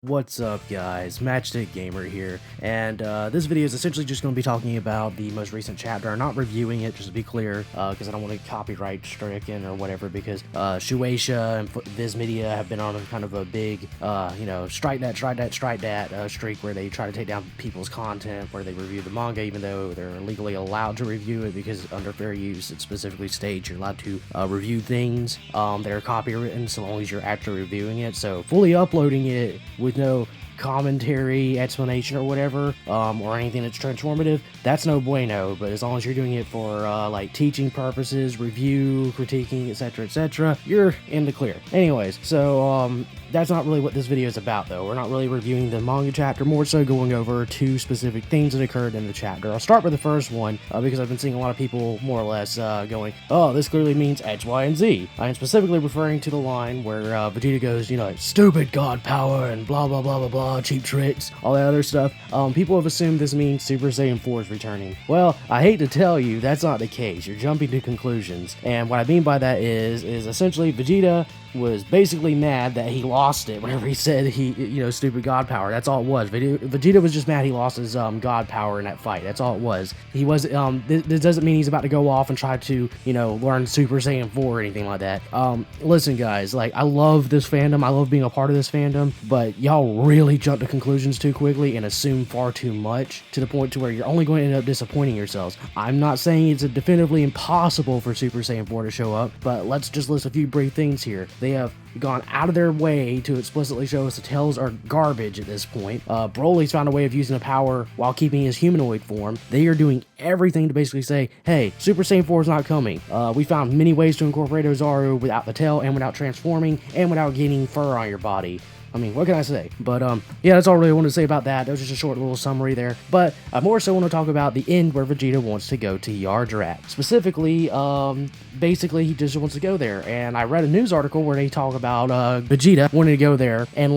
What's up, guys? Matchstick Gamer here, and this video is essentially just going to be talking about the most recent chapter. I'm not reviewing it, just to be clear, because I don't want to copyright stricken or whatever, because Shueisha and Viz Media have been on kind of a big, strike that streak where they try to take down people's content, where they review the manga, even though they're legally allowed to review it, because under fair use, it specifically states you're allowed to review things that are copywritten, so long as you're actually reviewing it. So fully uploading it with no commentary, explanation, or whatever, or anything that's transformative, that's no bueno. But as long as you're doing it for like teaching purposes, review, critiquing, etc., you're in the clear. Anyways, so that's not really what this video is about, though. We're not really reviewing the manga chapter, more so going over two specific things that occurred in the chapter. I'll start with the first one, because I've been seeing a lot of people more or less going, oh, this clearly means X, Y, and Z. I am specifically referring to the line where Vegeta goes, stupid god power and blah, blah, blah, blah, blah, cheap tricks, all that other stuff. People have assumed this means Super Saiyan 4 is returning. Well, I hate to tell you, that's not the case. You're jumping to conclusions. And what I mean by that is essentially Vegeta was basically mad that he lost it whenever he said stupid god power. That's all it was. Vegeta was just mad he lost his god power in that fight. That's all it was. He was this doesn't mean he's about to go off and try to learn Super Saiyan 4 or anything like that. Listen, guys, like, I love this fandom, I love being a part of this fandom, but y'all really jump to conclusions too quickly and assume far too much, to the point to where you're only going to end up disappointing yourselves. I'm not saying it's definitively impossible for Super Saiyan 4 to show up, but let's just list a few brief things here. They have gone out of their way to explicitly show us the tails are garbage at this point. Broly's found a way of using the power while keeping his humanoid form. They are doing everything to basically say, hey, Super Saiyan 4 is not coming. We found many ways to incorporate Ozaru without the tail and without transforming and without getting fur on your body. I mean, what can I say? But, yeah, that's all I really wanted to say about that. That was just a short little summary there. But I more so want to talk about the end where Vegeta wants to go to Yardrat. Specifically, basically, he just wants to go there. And I read a news article where they talk about Vegeta wanting to go there and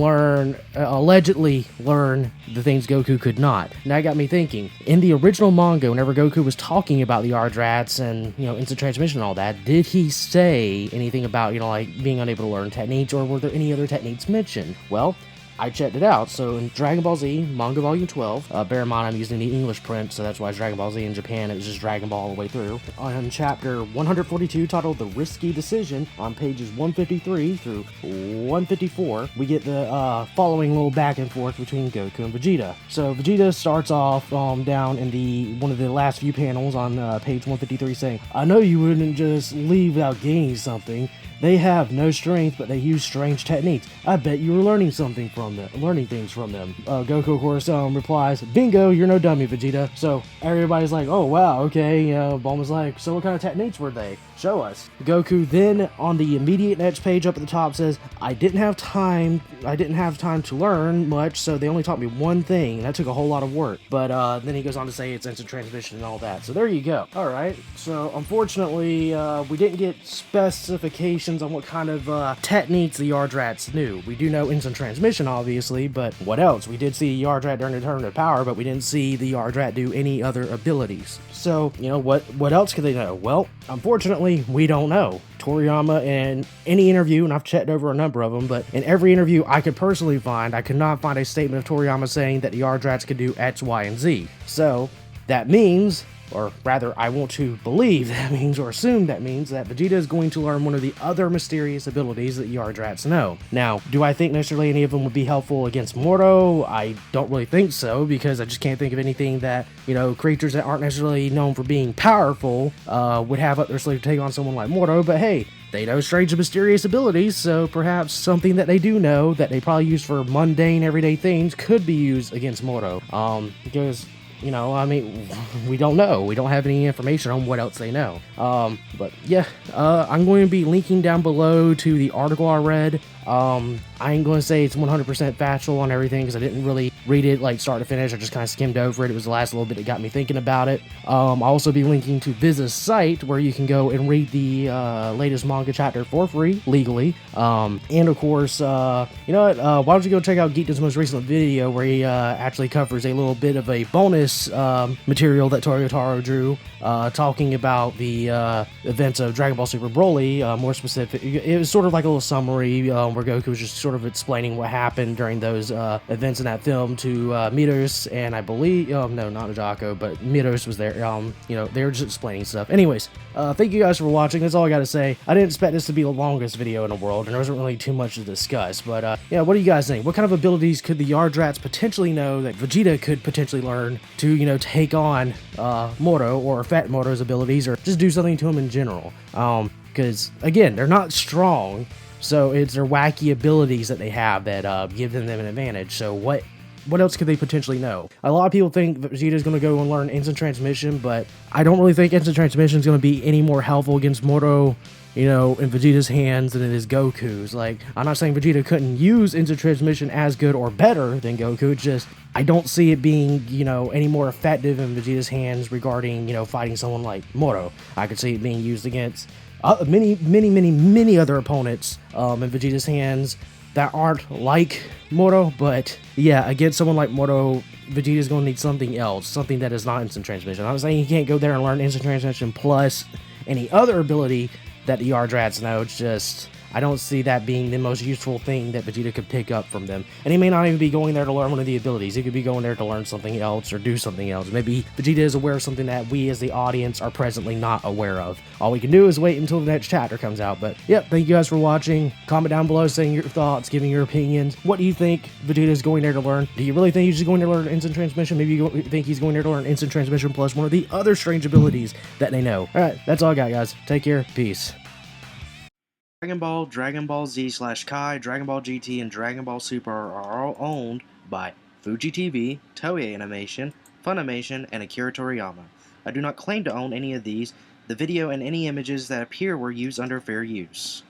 allegedly learn the things Goku could not. And that got me thinking. In the original manga, whenever Goku was talking about the Yardrats and, instant transmission and all that, did he say anything about, like, being unable to learn techniques, or were there any other techniques mentioned? Well, I checked it out. So in Dragon Ball Z, Manga Volume 12, bear in mind I'm using the English print, so that's why it's Dragon Ball Z. In Japan, it was just Dragon Ball all the way through. On chapter 142, titled The Risky Decision, on pages 153 through 154, we get the following little back and forth between Goku and Vegeta. So Vegeta starts off down in one of the last few panels on page 153 saying, I know you wouldn't just leave without gaining something. They have no strength, but they use strange techniques. I bet you were learning things from them. Goku, of course, replies, bingo, you're no dummy, Vegeta. So everybody's like, oh, wow, okay. Bulma's like, so what kind of techniques were they? Show us. Goku then, on the immediate next page up at the top, says, I didn't have time to learn much, so they only taught me one thing, and that took a whole lot of work. But then he goes on to say it's instant transmission and all that. So there you go. Alright, so unfortunately, we didn't get specifications on what kind of techniques the Yardrats knew. We do know instant transmission, obviously, but what else? We did see Yardrat during the Tournament of Power, but we didn't see the Yardrat do any other abilities. So, what else could they know? Well, unfortunately, we don't know. Toriyama, in any interview, and I've checked over a number of them, but in every interview I could personally find, I could not find a statement of Toriyama saying that the Yardrats could do X, Y, and Z. So, that means, or rather, I want to believe that means, or assume that means, that Vegeta is going to learn one of the other mysterious abilities that Yardrats know. Now, do I think necessarily any of them would be helpful against Morto? I don't really think so, because I just can't think of anything that, creatures that aren't necessarily known for being powerful would have up their sleeve to take on someone like Morto, but hey, they know strange and mysterious abilities, so perhaps something that they do know that they probably use for mundane, everyday things could be used against Morto. Because we don't know. We don't have any information on what else they know. But yeah, I'm going to be linking down below to the article I read. I ain't going to say it's 100% factual on everything, because I didn't really read it like start to finish. I just kind of skimmed over it. It was the last little bit that got me thinking about it. I'll also be linking to Viz's site, where you can go and read the latest manga chapter for free, legally. And of course, why don't you go check out Geeta's most recent video, where he actually covers a little bit of a bonus material that Toyotaro drew, talking about the events of Dragon Ball Super Broly. More specific, it was sort of like a little summary where where Goku was just sort of explaining what happened during those events in that film to Miros, and I believe, no, not Najako, but Miros was there. You know, they were just explaining stuff. Anyways, thank you guys for watching. That's all I gotta say. I didn't expect this to be the longest video in the world, and there wasn't really too much to discuss, but yeah, what do you guys think? What kind of abilities could the Yardrats potentially know that Vegeta could potentially learn to, you know, take on Moro, or affect Moro's abilities, or just do something to him in general? Because, again, they're not strong, so it's their wacky abilities that they have that give them an advantage. So what else could they potentially know? A lot of people think that Vegeta's going to go and learn instant transmission, but I don't really think instant transmission is going to be any more helpful against Moro, you know, in Vegeta's hands than it is Goku's. Like, I'm not saying Vegeta couldn't use instant transmission as good or better than Goku, it's just I don't see it being, you know, any more effective in Vegeta's hands regarding, you know, fighting someone like Moro. I could see it being used against many other opponents in Vegeta's hands that aren't like Moro, but yeah, against someone like Moro, Vegeta's going to need something else, something that is not instant transmission. I'm saying he can't go there and learn instant transmission plus any other ability that the Yardrats know. It's just, I don't see that being the most useful thing that Vegeta could pick up from them. And he may not even be going there to learn one of the abilities. He could be going there to learn something else or do something else. Maybe Vegeta is aware of something that we as the audience are presently not aware of. All we can do is wait until the next chapter comes out. But yep, thank you guys for watching. Comment down below saying your thoughts, giving your opinions. What do you think Vegeta is going there to learn? Do you really think he's just going to learn instant transmission? Maybe you think he's going there to learn instant transmission plus one of the other strange abilities that they know. Alright, that's all I got, guys. Take care. Peace. Dragon Ball, Dragon Ball Z/Kai, Dragon Ball GT, and Dragon Ball Super are all owned by Fuji TV, Toei Animation, Funimation, and Akira Toriyama. I do not claim to own any of these. The video and any images that appear were used under fair use.